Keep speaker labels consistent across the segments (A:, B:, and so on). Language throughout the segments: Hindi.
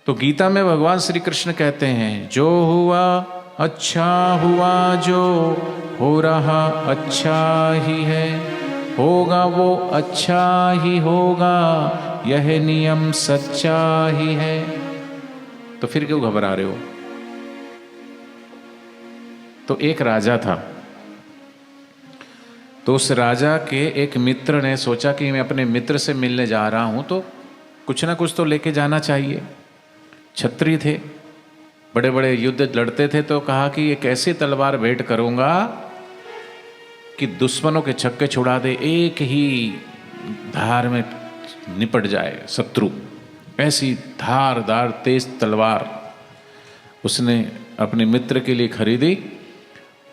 A: तो गीता में भगवान श्री कृष्ण कहते हैं, जो हुआ अच्छा हुआ, जो हो रहा अच्छा ही है, होगा वो अच्छा ही होगा, यह नियम सच्चा ही है। तो फिर क्यों घबरा रहे हो? तो एक राजा था, तो उस राजा के एक मित्र ने सोचा कि मैं अपने मित्र से मिलने जा रहा हूं तो कुछ ना कुछ तो लेके जाना चाहिए। क्षत्रिय थे, बड़े बड़े युद्ध लड़ते थे, तो कहा कि एक ऐसी तलवार भेंट करूंगा कि दुश्मनों के छक्के छुड़ा दे, एक ही धार में निपट जाए शत्रु। ऐसी धारदार तेज तलवार उसने अपने मित्र के लिए खरीदी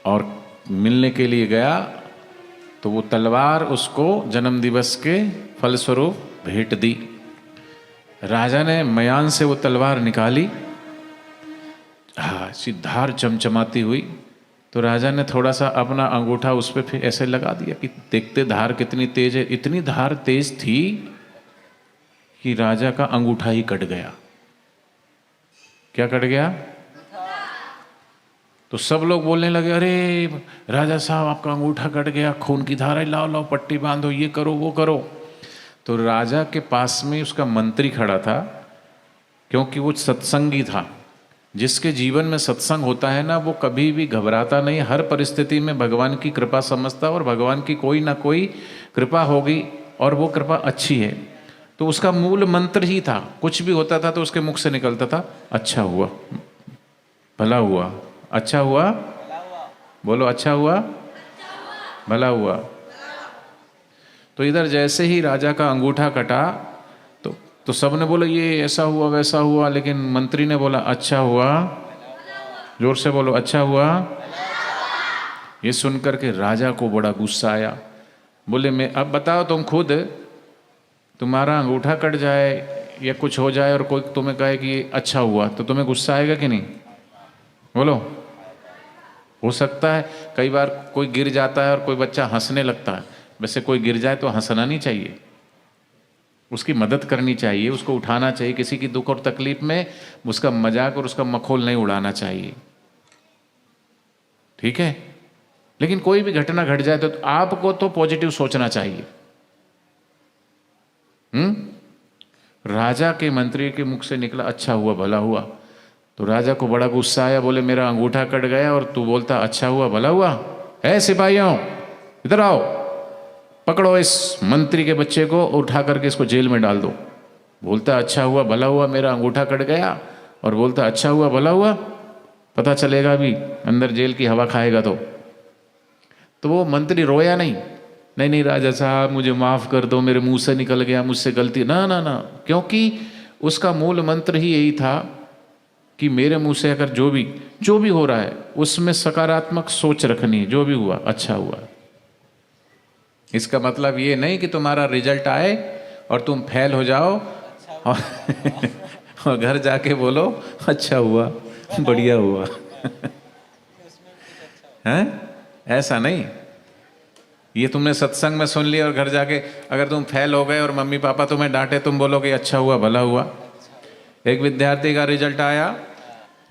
A: और मिलने के लिए गया। तो वो तलवार उसको जन्म दिवस के फलस्वरूप भेंट दी। राजा ने मयान से वो तलवार निकाली, सी धार चमचमाती हुई। तो राजा ने थोड़ा सा अपना अंगूठा उस पर फिर ऐसे लगा दिया कि देखते धार कितनी तेज है। इतनी धार तेज थी कि राजा का अंगूठा ही कट गया। क्या कट गया? तो सब लोग बोलने लगे, अरे राजा साहब आपका अंगूठा कट गया, खून की धारा, लाओ लाओ पट्टी बांधो, ये करो वो करो। तो राजा के पास में उसका मंत्री खड़ा था, क्योंकि वो सत्संगी था। जिसके जीवन में सत्संग होता है ना, वो कभी भी घबराता नहीं, हर परिस्थिति में भगवान की कृपा समझता और भगवान की कोई ना कोई कृपा होगी और वो कृपा अच्छी है। तो उसका मूल मंत्र ही था, कुछ भी होता था तो उसके मुख से निकलता था, अच्छा हुआ, भला हुआ, अच्छा हुआ, बोलो अच्छा हुआ, भला हुआ। तो इधर जैसे ही राजा का अंगूठा कटा तो सबने बोला ये ऐसा हुआ वैसा हुआ, लेकिन मंत्री ने बोला अच्छा हुआ। जोर से बोलो, अच्छा हुआ। ये सुनकर के राजा को बड़ा गुस्सा आया। बोले मैं अब बताओ, तुम खुद, तुम्हारा अंगूठा कट जाए या कुछ हो जाए और कोई तुम्हें कहे कि अच्छा हुआ, तो तुम्हें गुस्सा आएगा कि नहीं? बोलो। हो सकता है कई बार कोई गिर जाता है और कोई बच्चा हंसने लगता है। वैसे कोई गिर जाए तो हंसना नहीं चाहिए, उसकी मदद करनी चाहिए, उसको उठाना चाहिए। किसी की दुख और तकलीफ में उसका मजाक और उसका मखौल नहीं उड़ाना चाहिए, ठीक है? लेकिन कोई भी घटना घट जाए तो आपको तो पॉजिटिव सोचना चाहिए। राजा के मंत्री के मुख से निकला अच्छा हुआ भला हुआ। तो राजा को बड़ा गुस्सा आया, बोले मेरा अंगूठा कट गया और तू बोलता अच्छा हुआ भला हुआ है? सिपाहियों इधर आओ, पकड़ो इस मंत्री के बच्चे को, उठा करके इसको जेल में डाल दो। बोलता अच्छा हुआ भला हुआ, मेरा अंगूठा कट गया, और बोलता अच्छा हुआ भला हुआ, पता चलेगा अभी अंदर जेल की हवा खाएगा तो वो मंत्री रोया नहीं, नहीं नहीं राजा साहब मुझे माफ़ कर दो, मेरे मुंह से निकल गया, मुझसे गलती, ना ना ना। क्योंकि उसका मूल मंत्र ही यही था कि मेरे मुंह से अगर जो भी हो रहा है उसमें सकारात्मक सोच रखनी है, जो भी हुआ अच्छा हुआ। इसका मतलब ये नहीं कि तुम्हारा रिजल्ट आए और तुम फेल हो जाओ और घर जाके बोलो अच्छा हुआ बढ़िया हुआ हैं? ऐसा नहीं। ये तुमने सत्संग में सुन लिया और घर जाके अगर तुम फेल हो गए और मम्मी पापा तुम्हें डांटे, तुम बोलोगे अच्छा हुआ भला हुआ। एक विद्यार्थी का रिजल्ट आया,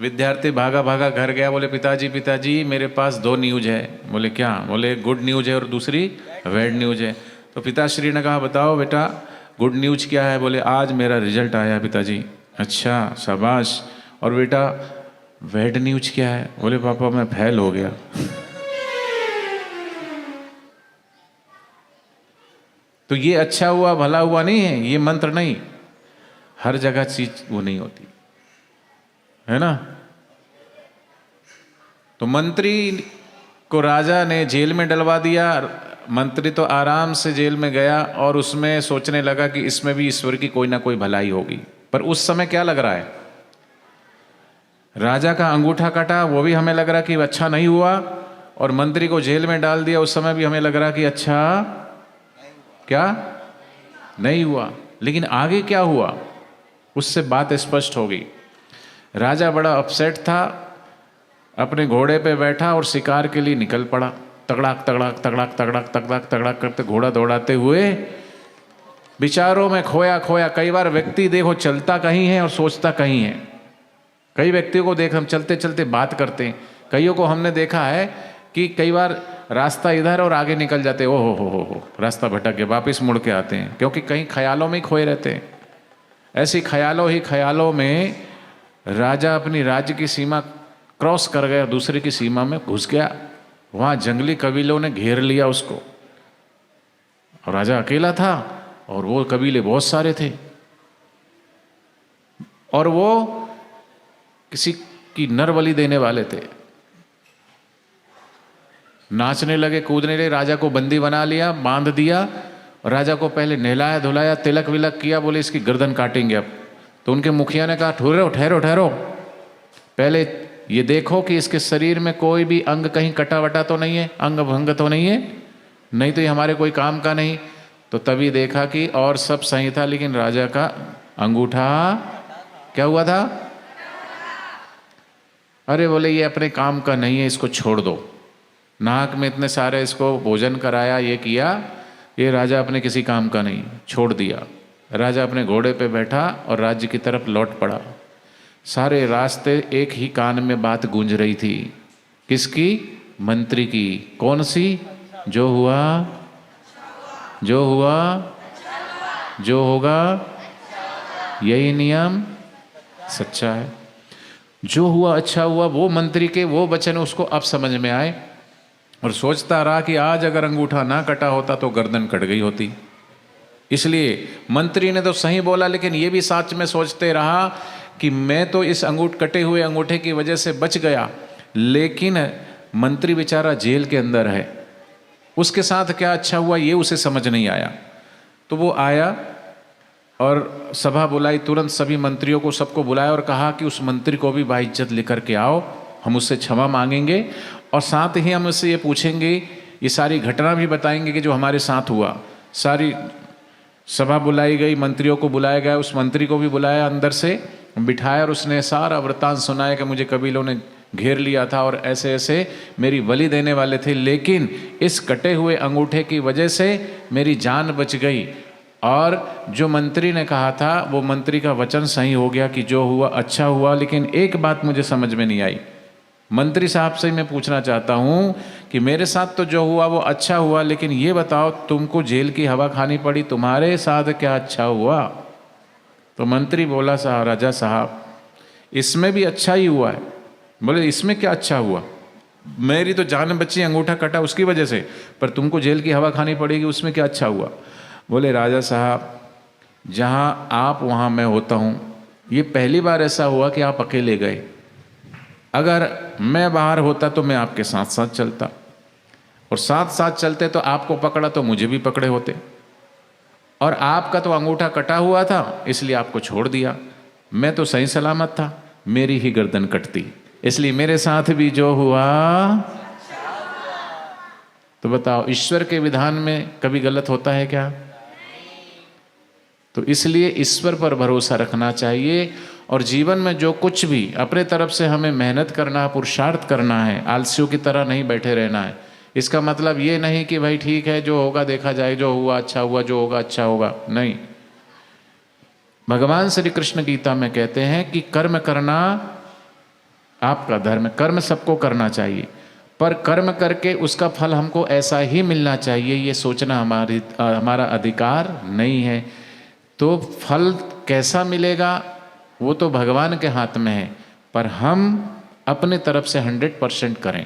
A: विद्यार्थी भागा भागा घर गया, बोले पिताजी मेरे पास 2 न्यूज है। बोले क्या? बोले गुड न्यूज है और दूसरी बैड न्यूज है। तो पिताश्री ने कहा बताओ बेटा गुड न्यूज क्या है? बोले आज मेरा रिजल्ट आया पिताजी। अच्छा शाबाश, और बेटा बैड न्यूज क्या है? बोले पापा मैं फेल हो गया। तो ये अच्छा हुआ भला हुआ नहीं है, ये मंत्र नहीं, हर जगह चीज वो नहीं होती है ना। तो मंत्री को राजा ने जेल में डलवा दिया। मंत्री तो आराम से जेल में गया और उसमें सोचने लगा कि इसमें भी ईश्वर की कोई ना कोई भलाई होगी। पर उस समय क्या लग रहा है, राजा का अंगूठा काटा वो भी हमें लग रहा कि अच्छा नहीं हुआ, और मंत्री को जेल में डाल दिया उस समय भी हमें लग रहा कि अच्छा क्या नहीं हुआ। लेकिन आगे क्या हुआ उससे बात स्पष्ट हो गई। राजा बड़ा अपसेट था, अपने घोड़े पे बैठा और शिकार के लिए निकल पड़ा। तगड़ाक तगड़ाक तगड़ाक तगड़ाक तगड़ाक तगड़ाक करते घोड़ा दौड़ाते हुए विचारों में खोया खोया। कई बार व्यक्ति देखो चलता कहीं है और सोचता कहीं है। कई व्यक्तियों को देख हम चलते चलते बात करते हैं। कईयों को हमने देखा है कि कई बार रास्ता इधर और आगे निकल जाते, ओ हो रास्ता भटक गया, वापस मुड़ के आते हैं, क्योंकि कहीं ख्यालों में ही खोए रहते हैं। ऐसी ख्यालों ही ख्यालों में राजा अपनी राज्य की सीमा क्रॉस कर गया, दूसरे की सीमा में घुस गया। वहाँ जंगली कबीलों ने घेर लिया उसको, और राजा अकेला था और वो कबीले बहुत सारे थे, और वो किसी की नरबलि देने वाले थे। नाचने लगे, कूदने लगे, राजा को बंदी बना लिया, बांध दिया, और राजा को पहले नहलाया धुलाया, तिलक विलक किया, बोले इसकी गर्दन काटेंगे अब। तो उनके मुखिया ने कहा ठहरो ठहरो ठहरो, पहले ये देखो कि इसके शरीर में कोई भी अंग कहीं कटा वटा तो नहीं है, अंग भंग तो नहीं है, नहीं तो ये हमारे कोई काम का नहीं। तो तभी देखा कि और सब सही था, लेकिन राजा का अंगूठा क्या हुआ था? अरे बोले ये अपने काम का नहीं है, इसको छोड़ दो। नाक में इतने सारे इसको भोजन कराया, ये किया, ये राजा अपने किसी काम का नहीं, छोड़ दिया। राजा अपने घोड़े पे बैठा और राज्य की तरफ लौट पड़ा। सारे रास्ते एक ही कान में बात गूंज रही थी, किसकी? मंत्री की। कौन सी? जो हुआ जो हुआ जो होगा, यही नियम सच्चा है। जो हुआ अच्छा हुआ, वो मंत्री के वो वचन उसको अब समझ में आए, और सोचता रहा कि आज अगर अंगूठा ना कटा होता तो गर्दन कट गई होती। इसलिए मंत्री ने तो सही बोला, लेकिन ये भी सच में सोचते रहा कि मैं तो इस कटे हुए अंगूठे की वजह से बच गया, लेकिन मंत्री बेचारा जेल के अंदर है, उसके साथ क्या अच्छा हुआ ये उसे समझ नहीं आया। तो वो आया और सभा बुलाई, तुरंत सभी मंत्रियों को सबको बुलाया और कहा कि उस मंत्री को भी बाइज्जत लेकर के आओ, हम उससे क्षमा मांगेंगे, और साथ ही हम उससे ये पूछेंगे, ये सारी घटना भी बताएंगे कि जो हमारे साथ हुआ। सारी सभा बुलाई गई, मंत्रियों को बुलाया गया, उस मंत्री को भी बुलाया, अंदर से बिठाया, और उसने सारा वृत्तांत सुनाया कि मुझे कबीलों ने घेर लिया था और ऐसे ऐसे मेरी बलि देने वाले थे, लेकिन इस कटे हुए अंगूठे की वजह से मेरी जान बच गई। और जो मंत्री ने कहा था वो मंत्री का वचन सही हो गया कि जो हुआ अच्छा हुआ। लेकिन एक बात मुझे समझ में नहीं आई, मंत्री साहब से मैं पूछना चाहता हूँ कि मेरे साथ तो जो हुआ वो अच्छा हुआ, लेकिन ये बताओ तुमको जेल की हवा खानी पड़ी, तुम्हारे साथ क्या अच्छा हुआ? तो मंत्री बोला, साहब राजा साहब इसमें भी अच्छा ही हुआ है। बोले इसमें क्या अच्छा हुआ? मेरी तो जान बची, अंगूठा कटा उसकी वजह से, पर तुमको जेल की हवा खानी पड़ेगी, उसमें क्या अच्छा हुआ? बोले राजा साहब जहाँ आप वहाँ मैं होता हूँ, ये पहली बार ऐसा हुआ कि आप अकेले गए। अगर मैं बाहर होता तो मैं आपके साथ साथ चलता, और साथ साथ चलते तो आपको पकड़ा तो मुझे भी पकड़े होते, और आपका तो अंगूठा कटा हुआ था इसलिए आपको छोड़ दिया। मैं तो सही सलामत था, मेरी ही गर्दन कटती, इसलिए मेरे साथ भी जो हुआ। तो बताओ ईश्वर के विधान में कभी गलत होता है क्या? तो इसलिए ईश्वर पर भरोसा रखना चाहिए, और जीवन में जो कुछ भी अपने तरफ से हमें मेहनत करना है, पुरुषार्थ करना है, आलसियों की तरह नहीं बैठे रहना है। इसका मतलब ये नहीं कि भाई ठीक है जो होगा देखा जाए, जो हुआ अच्छा हुआ, जो होगा अच्छा होगा, नहीं। भगवान श्री कृष्ण गीता में कहते हैं कि कर्म करना आपका धर्म, कर्म सबको करना चाहिए, पर कर्म करके उसका फल हमको ऐसा ही मिलना चाहिए ये सोचना हमारा अधिकार नहीं है। तो फल कैसा मिलेगा वो तो भगवान के हाथ में है, पर हम अपने तरफ से 100% करें।